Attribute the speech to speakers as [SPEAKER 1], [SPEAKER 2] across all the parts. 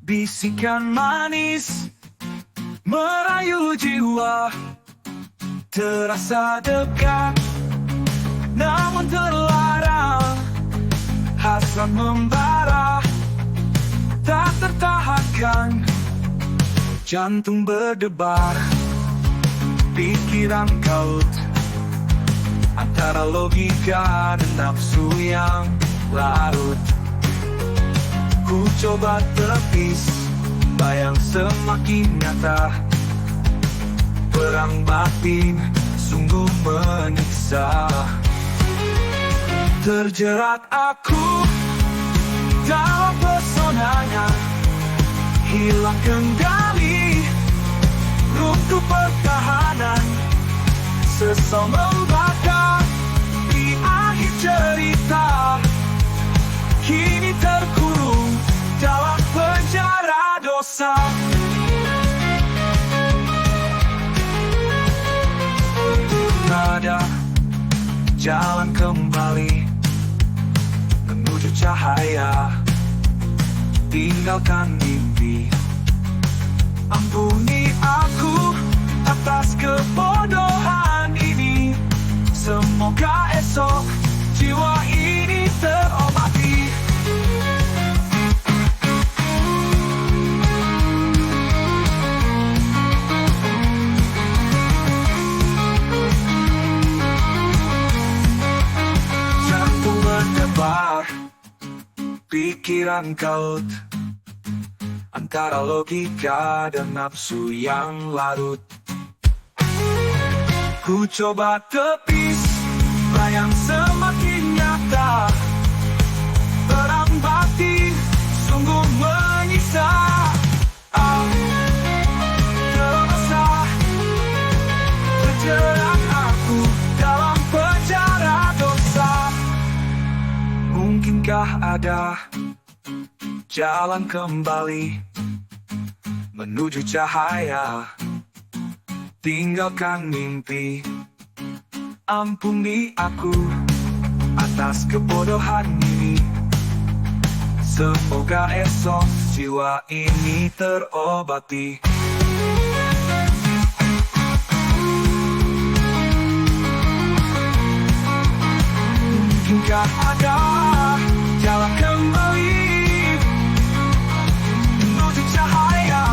[SPEAKER 1] Bisikan manis merayu jiwa, terasa dekat namun terlarang. Hasrat membara, tak tertahankan. Jantung berdebar, pikiran kaut, antara logika dan nafsu yang larut. Ku coba tepis, bayang semakin nyata. Perang batin sungguh menyiksa. Terjerat aku dalam pesonanya, hilang kendali, runtuh pertahanan. Sesal membakar di akhir cerita, kini terkurung dalam penjara dosa. Nada jalan kembali menuju cahaya, tinggalkan mimpi. Ampuni aku atas kebodohan ini. Semoga esok jiwa ini terobati. Jantung berdebar, pikiran kaut, antara logika dan nafsu yang larut. Ku coba tepis, bayang semakin nyata. Perang batin sungguh menyiksa. Terasa terjerat aku dalam penjara dosa. Mungkinkah ada jalan kembali menuju cahaya, tinggalkan mimpi. Ampuni aku atas kebodohan ini. Semoga esok jiwa ini terobati. Mungkinkah ada jalan kembali menuju cahaya,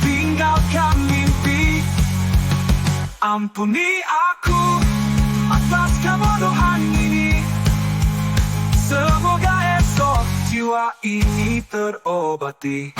[SPEAKER 1] tinggalkan mimpi. Ampuni aku atas kebodohan ini. Semoga esok jiwa ini terobati.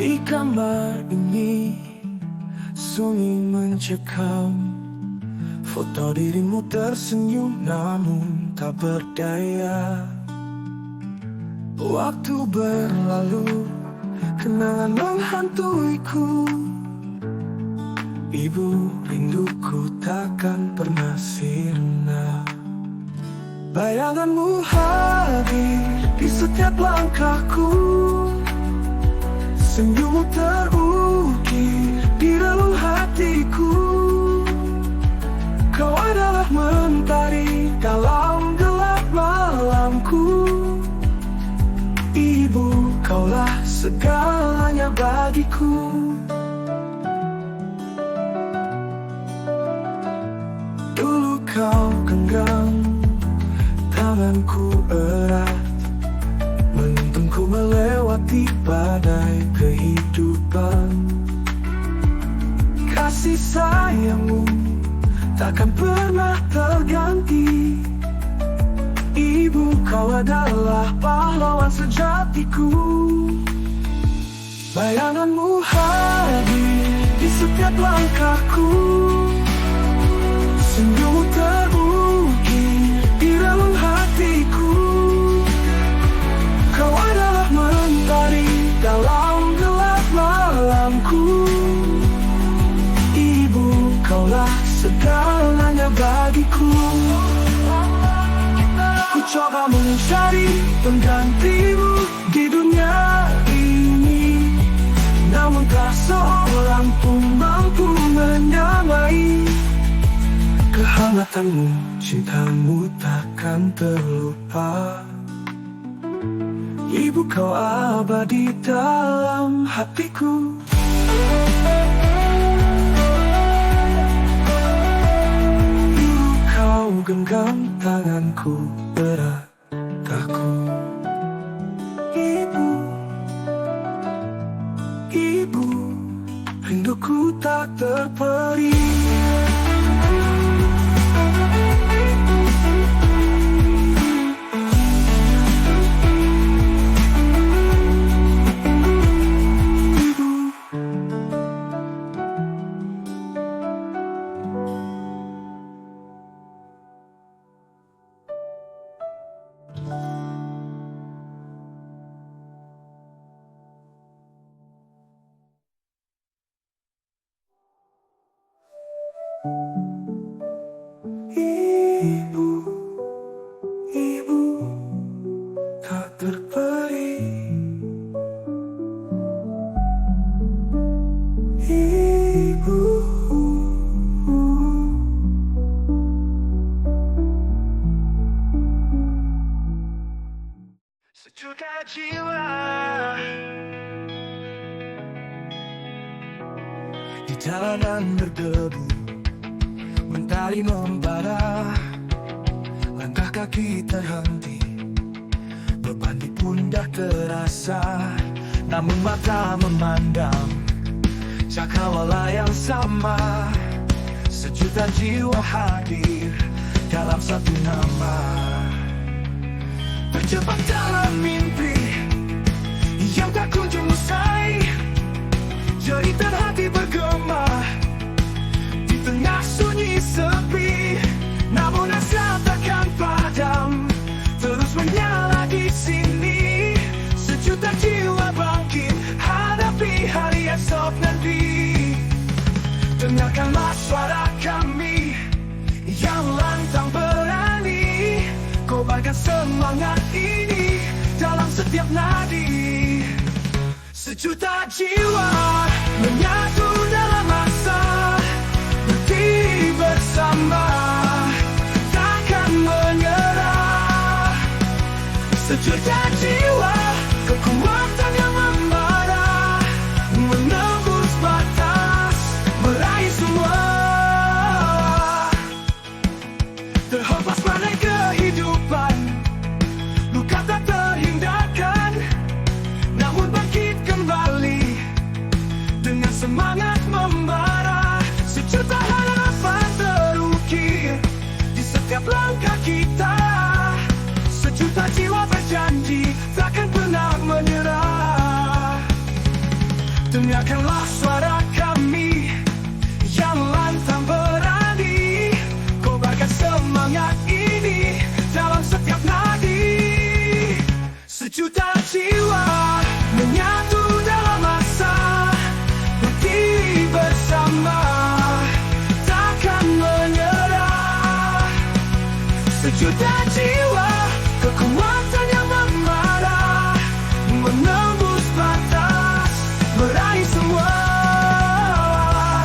[SPEAKER 1] Di kamar ini sunyi mencekam. Foto dirimu tersenyum namun tak berdaya. Waktu berlalu, kenangan menghantuiku. Ibu, rinduku takkan pernah sirna. Bayanganmu hadir di setiap langkahku. Senyummu terukir di relung hatiku. Kau adalah mentari dalam gelap malamku. Ibu, kaulah segalanya bagiku. Dulu kau genggam tanganku erat, menuntunku melewati badai kehidupan. Kasih sayangmu takkan pernah terganti. Ibu, kau adalah pahlawan sejatiku. Bayanganmu hadir di setiap langkahku. Senyummu terukir di relung hatiku. Kau adalah mentari dalam gelap malamku. Ibu, kau Kaulah segalanya bagiku. Ku coba mencari penggantimu di dunia ini, namun tak seorang pun mampu menyamai kehangatanmu. Cintamu takkan terlupa. Ibu, kau abadi dalam hatiku. Ibu, kau genggam tanganku berat kaku. Ibu, ibu, rinduku tak terperi. Ibu, ibu, tak terperi. Ibu, sejuta jiwa di jalanan berdebu, mentari membara, langkah kaki terhenti, beban di pundak terasa, namun mata memandang cakrawala yang sama. Sejuta jiwa hadir dalam satu nama, terjebak dalam mimpi yang tak kunjung usai. Jeritan hati bergema di tengah sunyi sepi, namun asa takkan padam, terus menyala di sini. Sejuta jiwa bangkit hadapi hari esok nanti. Dengarkanlah suara kami yang lantang berani, kobarkan semangat ini dalam setiap nadi. Sejuta jiwa menyatu dalam masa, berdiri bersama, takkan menyerah. Sejuta jiwa, kekuatan yang membara, menembus batas, meraih semua. Terhempas badai kehidupan, luka tak terhindarkan, namun bangkit kembali dengan semangat membara. Sejuta harapan terukir di setiap langkah kita. Sejuta jiwa berjanji takkan pernah menyerah. Dengarkanlah suara kami yang lantang berani, kobarkan semangat ini dalam setiap nadi. Sejuta jiwa menyatu dalam masa, berdiri bersama, takkan menyerah. Sejuta jiwa, kekuatan yang membara, menembus batas, meraih semua.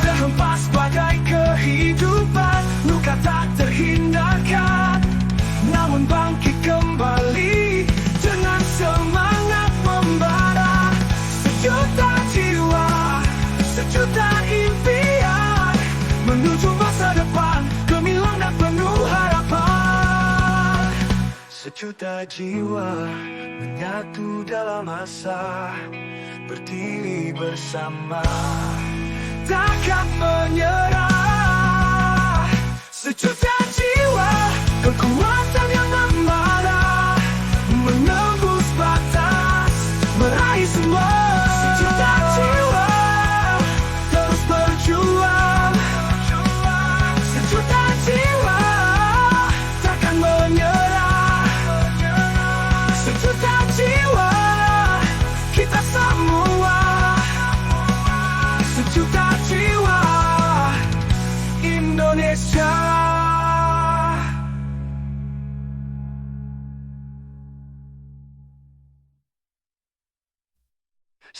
[SPEAKER 1] Terhempas badai kehidupan, luka tak terhindarkan, namun bangkit kembali dengan semangat membara. Sejuta jiwa, sejuta impian, menuju masa depan gemilang dan penuh harapan. Sejuta jiwa menyatu dalam masa, berdiri bersama, takkan menyerah. Sejuta jiwa, kekuatan yang membara, menembus batas, meraih semua. Sejuta jiwa terus berjuang. Sejuta jiwa takkan menyerah. Sejuta jiwa kita semua. Sejuta jiwa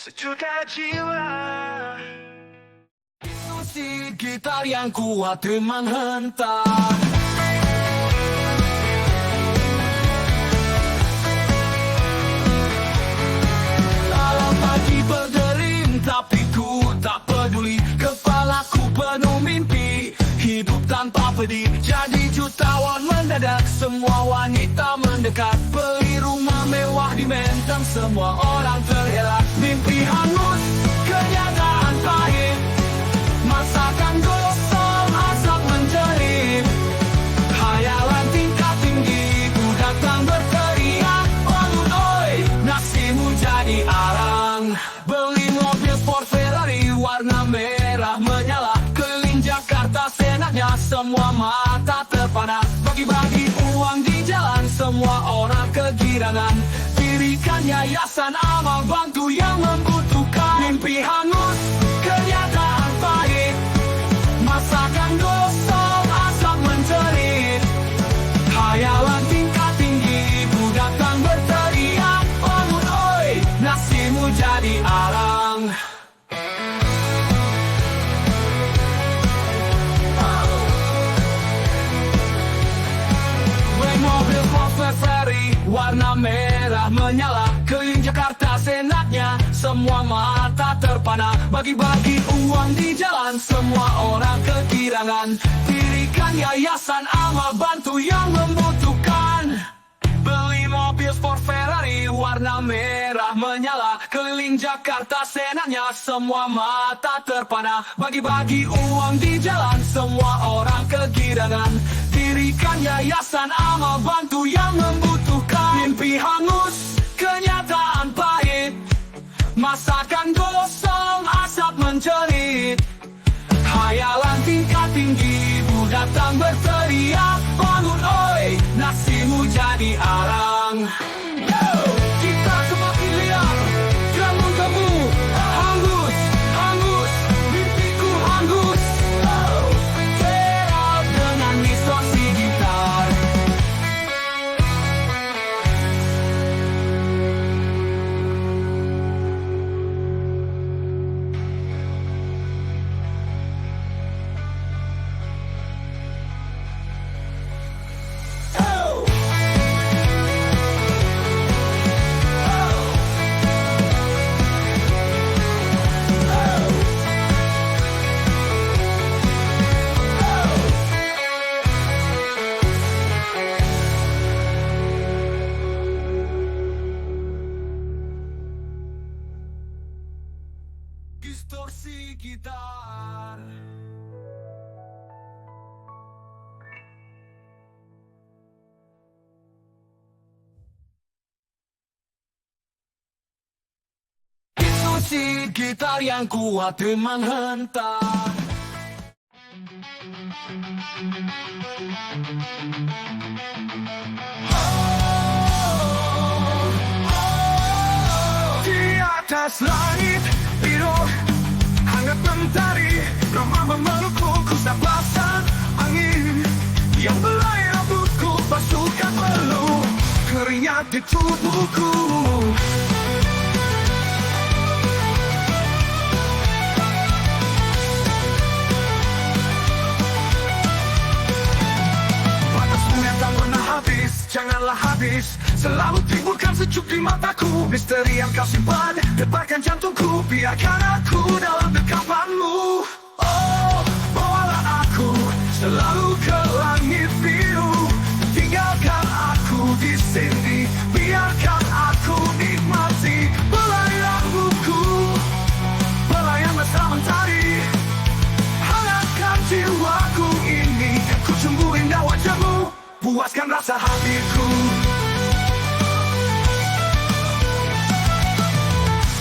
[SPEAKER 1] sejuta jiwa.
[SPEAKER 2] Musik gitar yang kuat menghentak. Dalam hati berdering, tapi ku tak peduli. Kepalaku penuh mimpi, hidup tanpa pedih. Jadi jutawan mendadak, semua wanita mendekat. Beli rumah mewah di Menteng, semua orang terelak. Mimpi hangus, kenyataan pahit. Masakan gosong, asap menjerit. Hayalan tingkat tinggi, ku datang berteriak. Bangun oi, nasimu jadi arang. Beli mobil sport Ferrari warna merah menyala. Keliling Jakarta senaknya, semua mata terpana. Bagi-bagi uang di jalan, semua orang kegirangan. Dirikan yayasan amal bantu yang membutuhkan. Mimpi hangus, kenyataan pahit. Masakan gosong, asap menjerit. Hayalan tingkat tinggi, ku datang berteriak. Bangun oi, nasimu jadi arang. Mobil Ford Ferrari warna merah menyala. Keliling Jakarta senaknya, semua mata terpana. Bagi-bagi uang di jalan, semua orang kegirangan. Dirikan yayasan amal bantu yang membutuhkan. Beli mobil sport Ferrari warna merah menyala. Keliling Jakarta senaknya, semua mata terpana. Bagi-bagi uang di jalan, semua orang kegirangan. Dirikan yayasan amal bantu yang membutuhkan. Mimpi hangus, kenyataan pahit. Masakan gosong, asap menjerit. Hayalan tingkat tinggi, ku datang berteriak. Bangun oi, nasimu jadi arang. Kita semakin liar, kamu hangus, hangus, mimpiku hangus. Terap dengan distorsi gitar. Distorsi gitar. Distorsi gitar yang kuat menghentak.
[SPEAKER 1] Di atas langit biru hangat mentari, Roma memelukku, ku sapasan angin yang belai rambutku, basuhkan peluh keringat di tubuhku. Panasmu yang tak pernah habis, janganlah habis. Selalu timbulkan sejuk di mataku. Misteri yang kau simpan, deparkan jantungku. Biarkan aku dalam dekapanmu. Oh, bawalah aku selalu ke langit biru. Tinggalkan aku di sini, biarkan aku nikmati belai rambutku, belayan mesra mentari. Hangatkan jiwaku ini, ku sungguh indah wajahmu, puaskan rasa hatiku.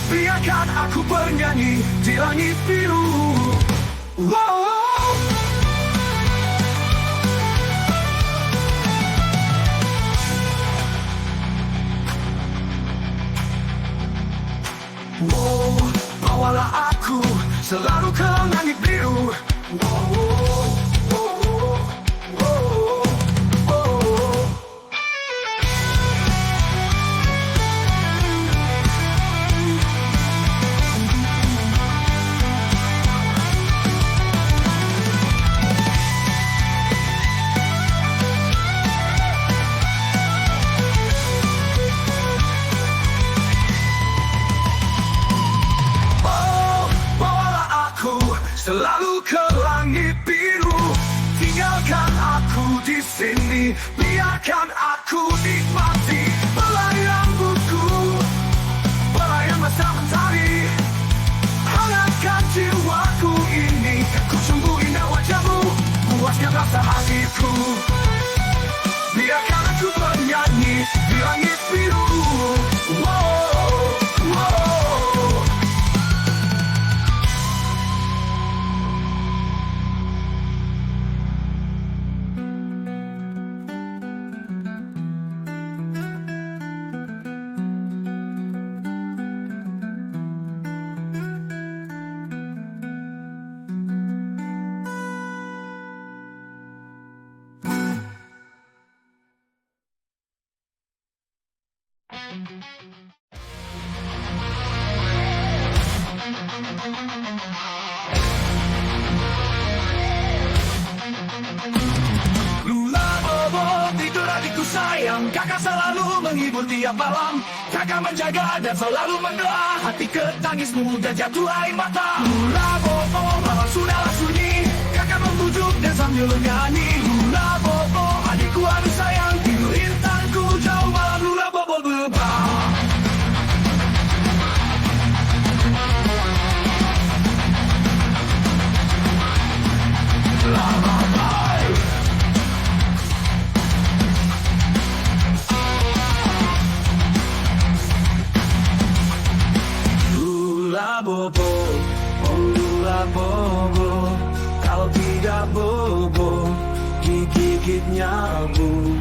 [SPEAKER 1] Biarkan aku bernyanyi di langit biru. Wow. Wow, bawalah aku selalu ke langit biru. Wow, wow, wow, wow. sini, biarkan aku nikmati belai rambutku, belai masa mentari. Hangatkan jiwaku ini, ku sungguh indah wajahmu, puaskan rasa hatiku. Biarkan aku bernyanyi di langit biru. Wow, wow. Lula bobo, tidur adikku sayang, kakak selalu menghibur tiap malam. Kakak menjaga dan selalu mendoa, hati ke tangismu dan jatuh air mata. Lula bobo, malam sudahlah sunyi, kakak membujuk dan sambil nyanyi. Lula bobo, adikku aduh sayang, tidur intanku jauh malam. Lula bobo berubah. Lula bobo, oh lula bobo, kalau tidak bobo, digigit nyamuk.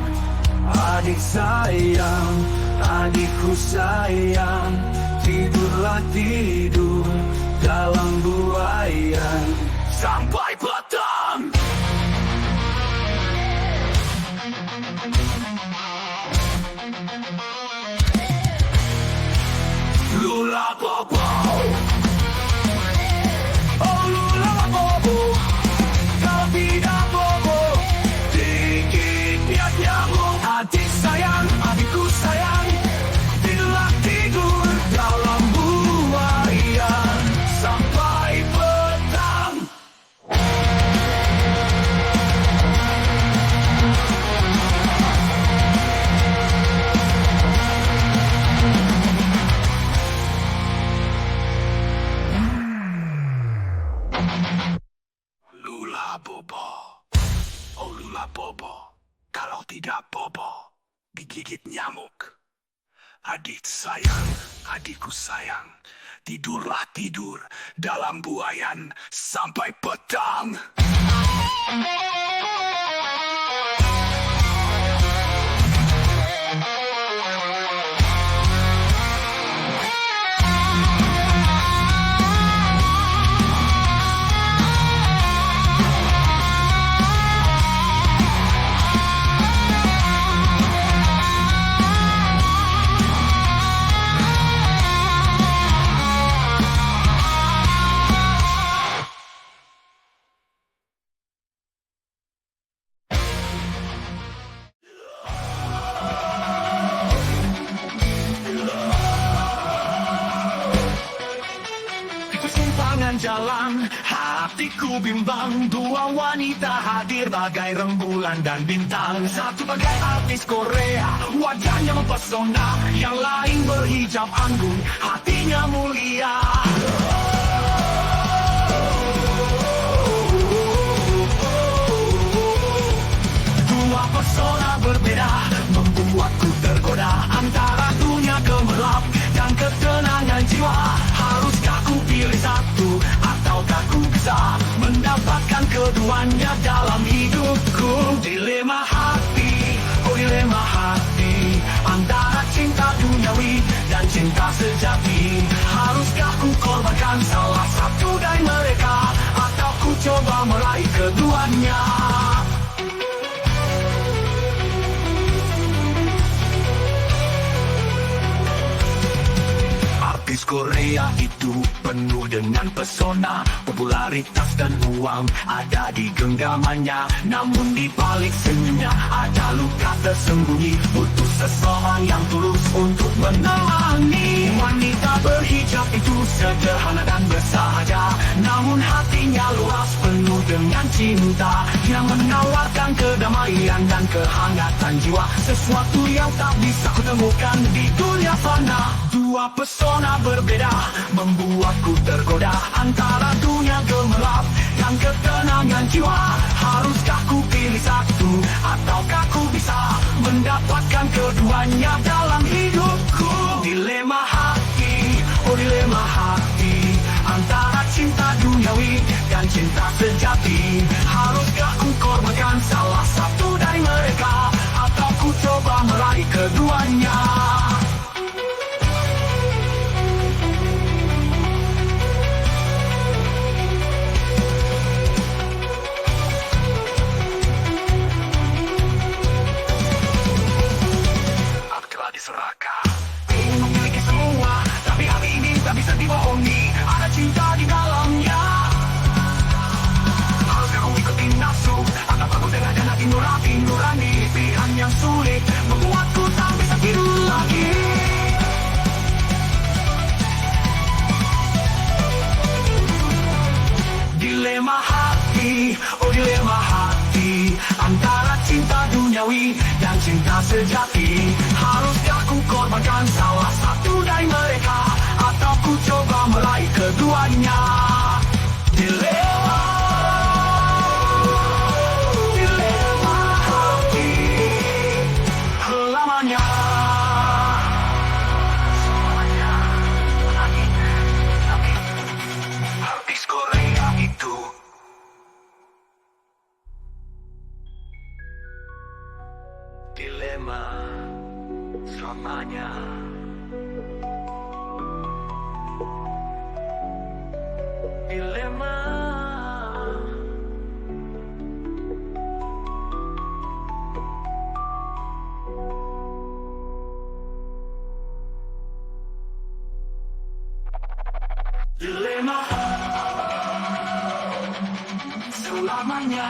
[SPEAKER 1] Adik sayang, adikku sayang, tidurlah tidur dalam buayan sampai petang. Lula bobo, oh lula bobo, kalau tidak bobo, digigit nyamuk. Adik sayang, adikku sayang, tidurlah tidur dalam buayan sampai petang. Lula bobo, oh lula bobo, kalau tidak bobo, digigit nyamuk. Adik sayang, adikku sayang, tidurlah tidur dalam buayan sampai petang. Jalan, hatiku bimbang. Dua wanita hadir bagai rembulan dan bintang. Satu bagai artis Korea, wajahnya mempesona. Yang lain berhijab anggun, hatinya mulia. Dua pesona berbeda membuatku tergoda. Antara dunia gemerlap dan ketenangan jiwa. Haruskah ku pilih satu ataukah ku bisa mendapatkan keduanya dalam hidupku? Dilema hati, oh dilema hati, antara cinta duniawi dan cinta sejati. Haruskah ku korbankan salah satu dari mereka, atau ku coba meraih keduanya? Artis Korea itu penuh dengan pesona, popularitas dan uang ada di genggamannya. Namun di balik senyumnya ada luka tersembunyi, butuh seseorang yang tulus untuk menemani. Wanita berhijab itu sederhana dan bersahaja, namun hatinya luas penuh dengan cinta, yang menawarkan kedamaian dan kehangatan jiwa, sesuatu yang tak bisa kutemukan di dunia fana. Dua pesona berbeda membuatku tergoda, antara dunia gemerlap dan ketenangan jiwa. Haruskah ku pilih satu, ataukah ku bisa mendapatkan keduanya dalam hidupku? Dilema hati, oh dilema hati, antara cinta duniawi dan cinta sejati. Haruskah ku korbankan salah satu dari mereka, atau ku coba meraih keduanya? Ingin memiliki semua, tapi hati ini tak bisa dibohongi. Ada cinta di dalamnya. Haruskah kau ikuti nafsu, atau aku dengan hati nurani? Pilihan yang sulit membuatku tak bisa tidur lagi. Dilema hati, oh dilema hati, antara cinta duniawi dan cinta sejati. Haruskah ku korbankan salah satu dari mereka, atau ku coba meraih keduanya? Dilema, dilema hati, lamanya. Semuanya lagi, tapi habis Korea itu. Dilema selamanya. Dilema. Dilema selamanya.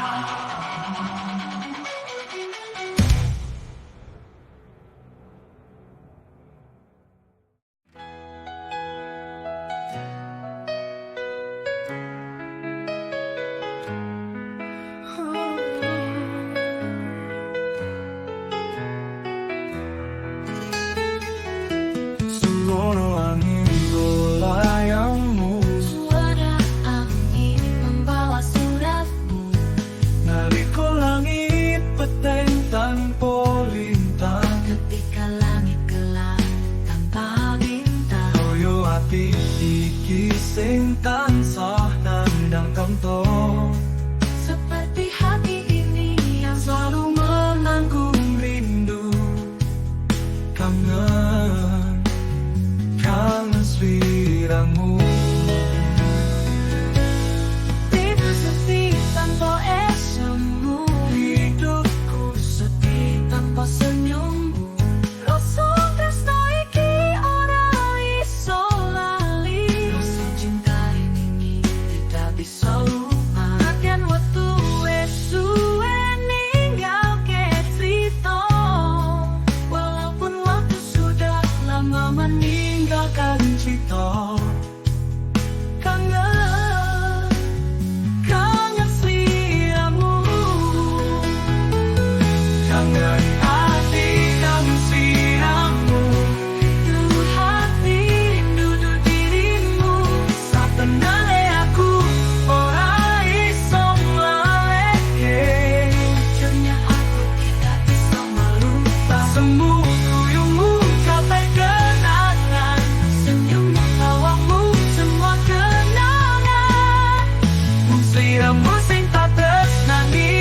[SPEAKER 1] Semono angin golayangmu,
[SPEAKER 3] Suara angin membawa suratmu,
[SPEAKER 1] nalika langit peteng tanpa lintang,
[SPEAKER 3] ketika langit gelap tanpa bintang.
[SPEAKER 1] koyo ati iki sing tansah nandang kanto.
[SPEAKER 3] Seperti hati ini yang
[SPEAKER 1] Selalu menanggung rindu, kangen, kangen seliramu.
[SPEAKER 3] tidur sepi tanpa esemu,
[SPEAKER 1] Hidupku
[SPEAKER 3] sedih tanpa senyummu. Rasa tresno iki ora iso lali, rasa cinta ini tidak bisa lupa. Kadang waktu wis suwe ninggalke cerita, walaupun waktu sudah lama meninggalkan
[SPEAKER 1] cita.
[SPEAKER 3] kangen, kangen seliramu.
[SPEAKER 1] Kangen hati, kangen seliramu.
[SPEAKER 3] Rindu hati, rindu dirimu.
[SPEAKER 1] Satenane aku ora iso mlaleke,
[SPEAKER 3] Jujurnya aku tidak bisa melupa
[SPEAKER 1] semu guyumu sampai kenangan,
[SPEAKER 3] senyummu, tawamu, semua kenangan.
[SPEAKER 1] seliramu sing tak tresnani.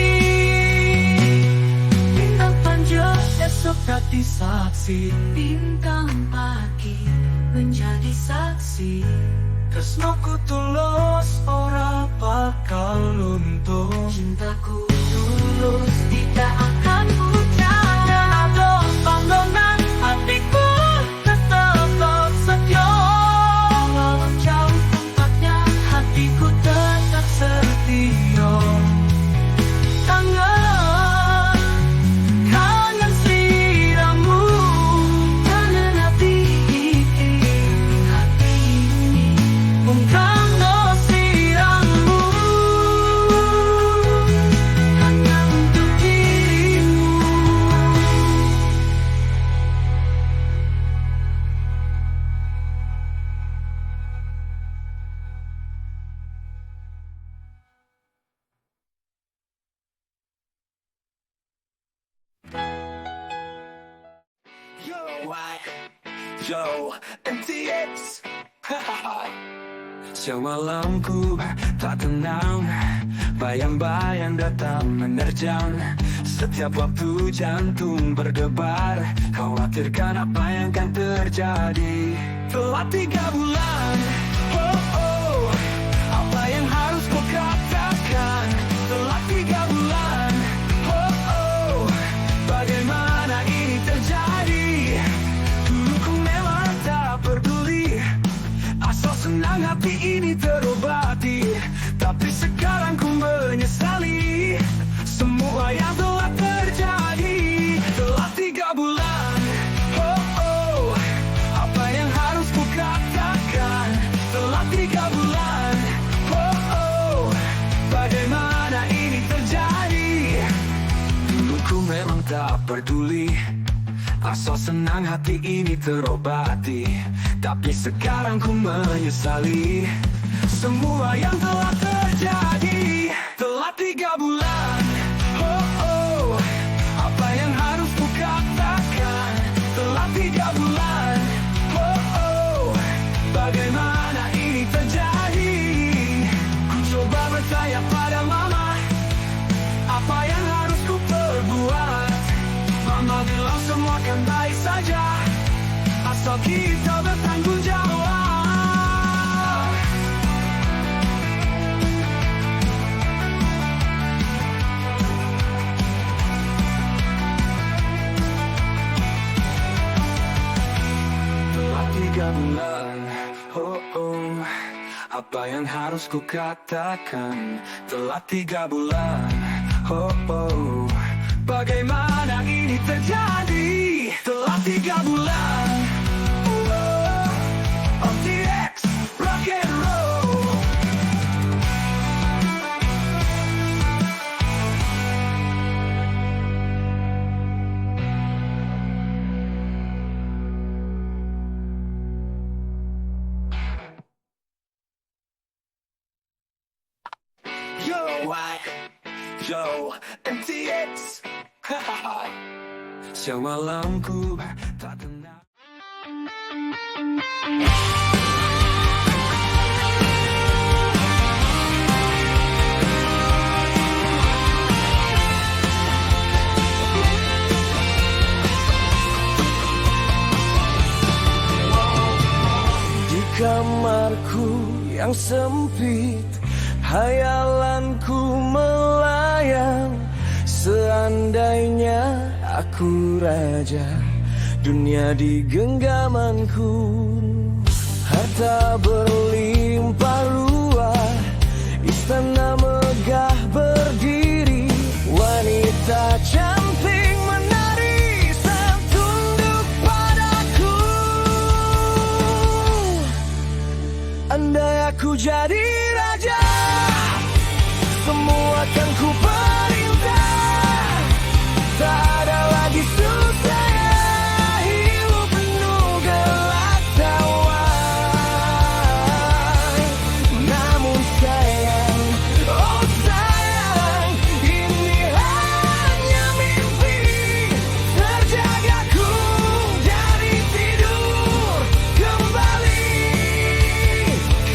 [SPEAKER 3] Bintang panjang
[SPEAKER 1] Esok dadi saksi,
[SPEAKER 3] bintang pagi menjadi saksi.
[SPEAKER 1] tresnoku tulus ora bakal luntur.
[SPEAKER 3] Cintaku tulus tidak akan pudar.
[SPEAKER 1] Ada panggonan hatiku tetap setia. Yo, MTX. Semalamku tak tenang, bayang-bayang datang menerjang. Setiap waktu jantung berdebar, khawatirkan apa yang akan terjadi. Telah 3 bulan, oh oh, apa yang harus ku katakan? Telah 3 bulan, oh oh, bagaimana ini terjadi? Dulu ku memang tak peduli, asal senang hati ini terobati. Tapi sekarang ku menyesali semua yang telah terjadi. Telah 3 bulan, oh oh, apa yang harus ku katakan? Telah 3 bulan, oh oh, bagaimana ini terjadi? Dulu ku memang tak peduli, asal senang hati ini terobati. Tapi sekarang ku menyesali semua yang telah terjadi. Telah 3 bulan, oh oh, apa yang harus ku katakan? Telah 3 bulan, oh oh, bagaimana ini terjadi? Ku coba bertanya pada mama, apa yang harus ku perbuat? Mama bilang semua akan baik saja, asal kita bertanggung jawab. Telah 3 bulan, oh oh, apa yang harus ku katakan? Telah 3 bulan, oh oh, bagaimana ini terjadi? Telah 3 bulan, oh, MTX, rock and roll. Yo, MTX. Semalamku tak tenang.
[SPEAKER 4] Di kamarku yang sempit, hayalanku melayang. Seandainya aku raja, dunia di genggamanku. Harta berlimpah ruah, istana megah berdiri. Wanita cantik menari, tunduk padaku. Andai aku jadi raja, semua akan ku perintah. Tak ada lagi susah, hidup penuh gelak tawa. Namun sayang, oh sayang, ini hanya mimpi. Terjagaku dari tidur kembali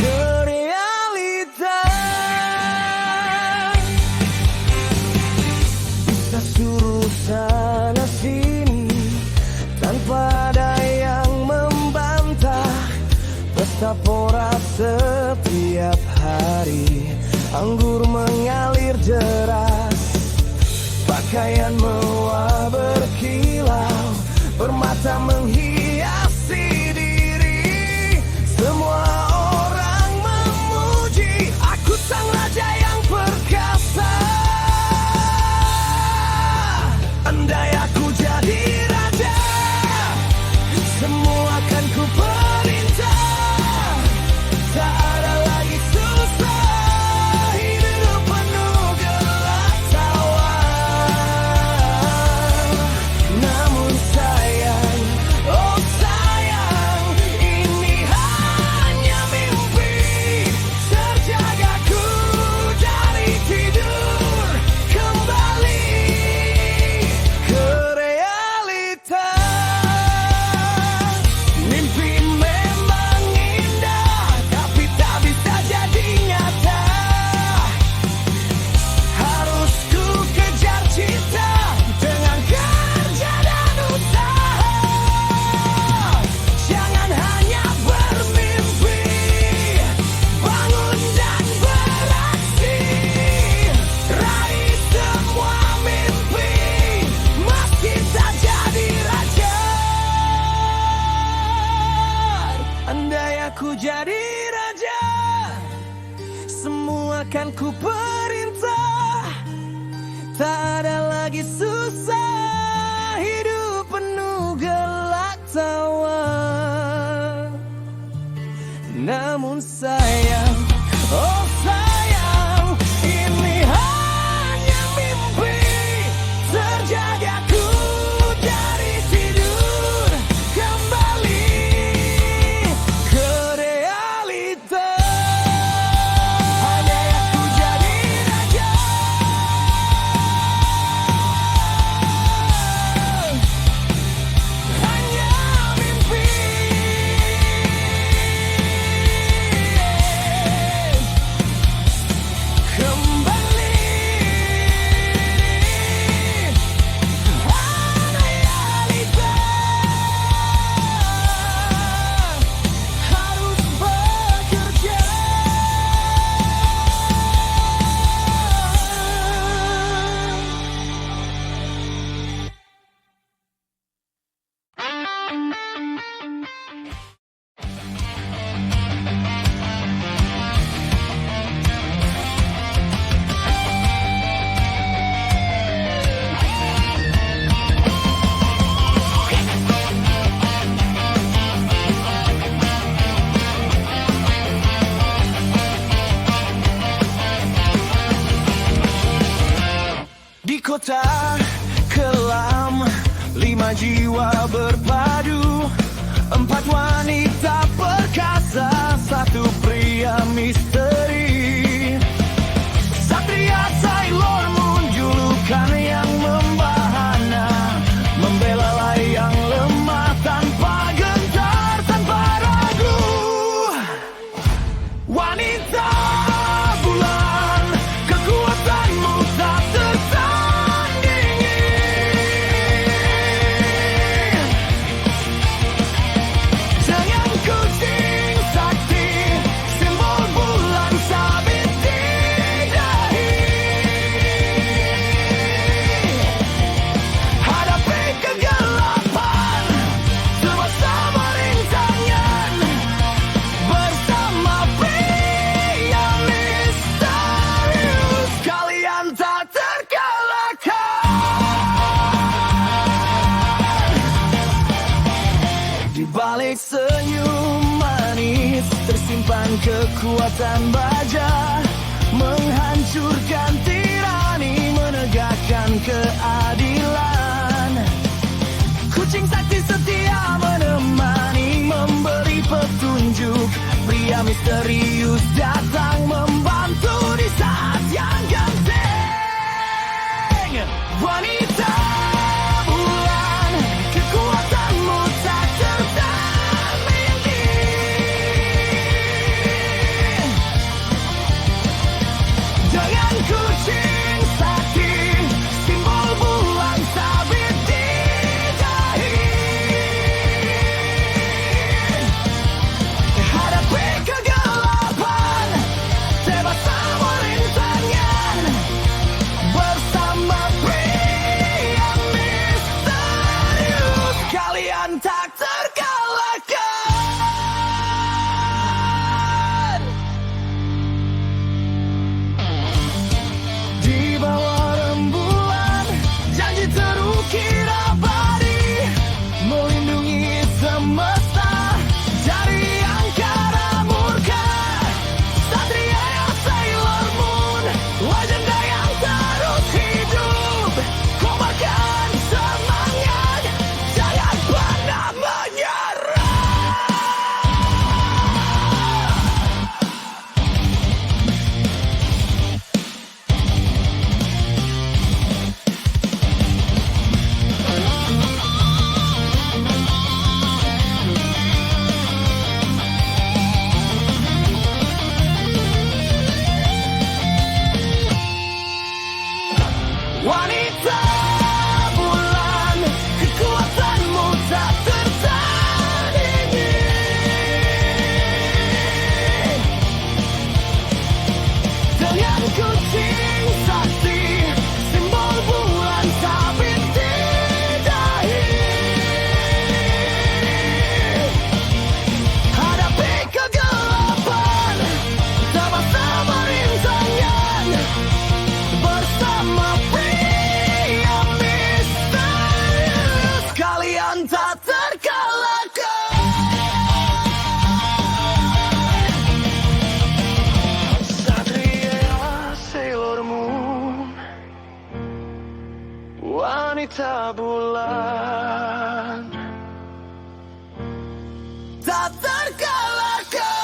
[SPEAKER 4] ke realita. Bisa suruh sana sini tanpa ada yang membantah. Pesta pora setiap hari, anggur mengalir deras. Pakaian mewah berkilau, permata menghiasi diri. Semua orang memuji aku, sang raja yang perkasa. Andai aku jadi raja, semua akan ku perintah. Tak ada lagi susah, hidup penuh gelak tawa. akan ku perintah. Tak ada lagi susah, hidup penuh gelak tawa. Namun sayang, oh sayang, ini hanya mimpi. Terjadi aku dari tidur kembali ke realita. Hanya aku jadi raja, hanya mimpi. Kembali realita, harus bekerja. Di kota kelam, 5 jiwa berpadu, 4 wanita perkasa, 1 pria misteri. Satria Sailor Moon, julukan yang membahana, membela layang lemah tanpa gentar, tanpa ragu. Wanita bulan, kekuatanmu tak tertandingi. Dengan kucing sakti, simbol bulan sabit di dahi. Hadapi kegelapan, bersama rintangan, bersama pria misterius, kalian tak terkalahkan. Di balik senyum manis tersimpan kekuatan baja, menghancurkan tirani, menegakkan keadilan. Kucing sakti setia menemani, memberi petunjuk. Pria misterius datang membantu di saat yang genting. Wanita bulan, kekuatanmu tak tertandingi. Dengan kucing sakti, simbol bulan sabit di dahi. Hadapi kegelapan, tebas sama rintangan, bersama pria misterius, kalian tak terkalahkan. Di bawah rembulan, janji terukir abadi, melindungi semesta dari angkara murka. Satria yang Sailor Moon, legenda yang terus hidup. Kobarkan semangat, jangan pernah menyerah. Wanita bulan, kekuatanmu tak tertandingi. Dengan kucing sakti, simbol bulan sabit di dahi. Hadapi kegelapan, sama-sama rintangan.
[SPEAKER 1] wanita bulan tak terkalahkan.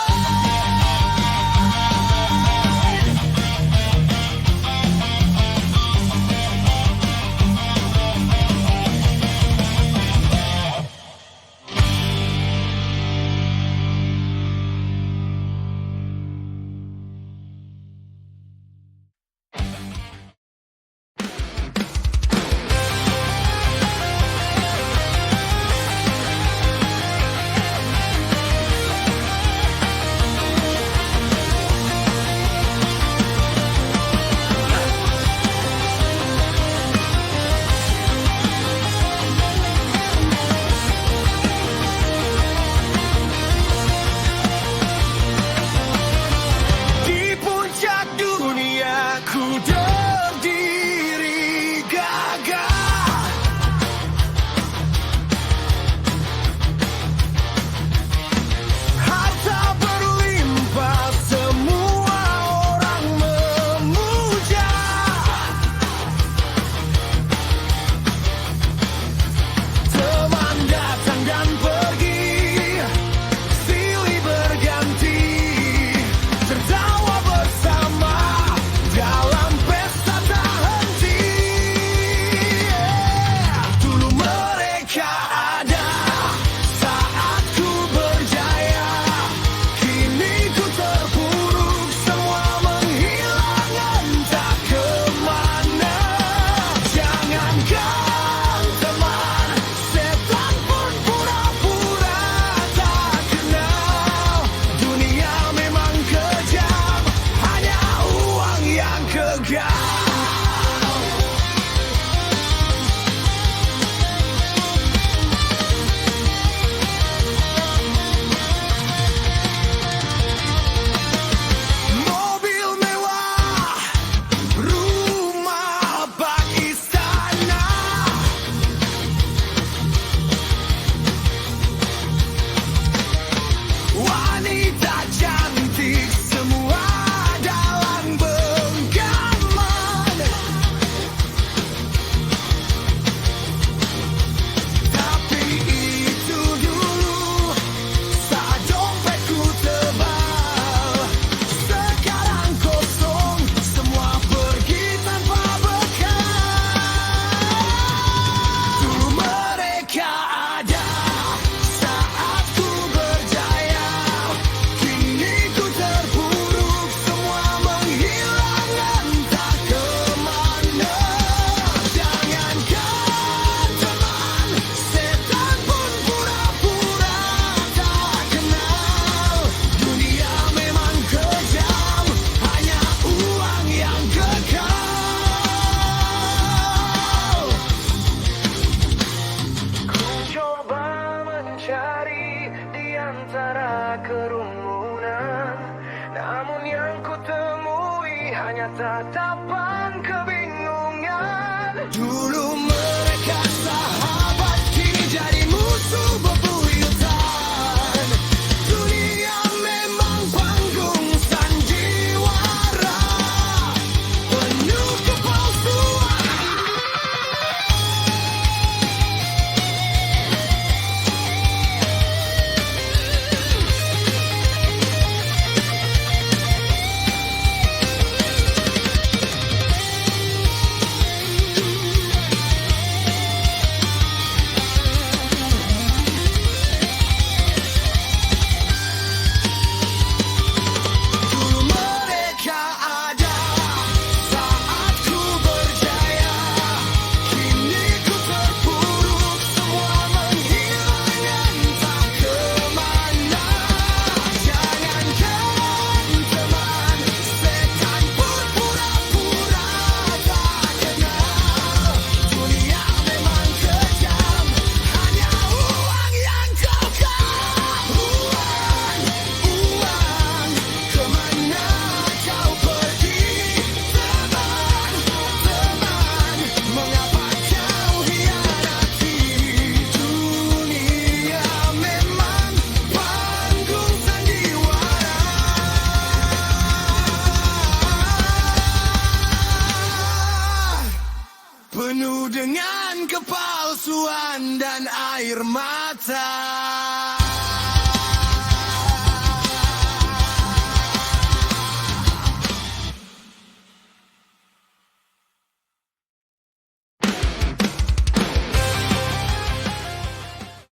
[SPEAKER 1] penuh dengan kepalsuan dan air mata.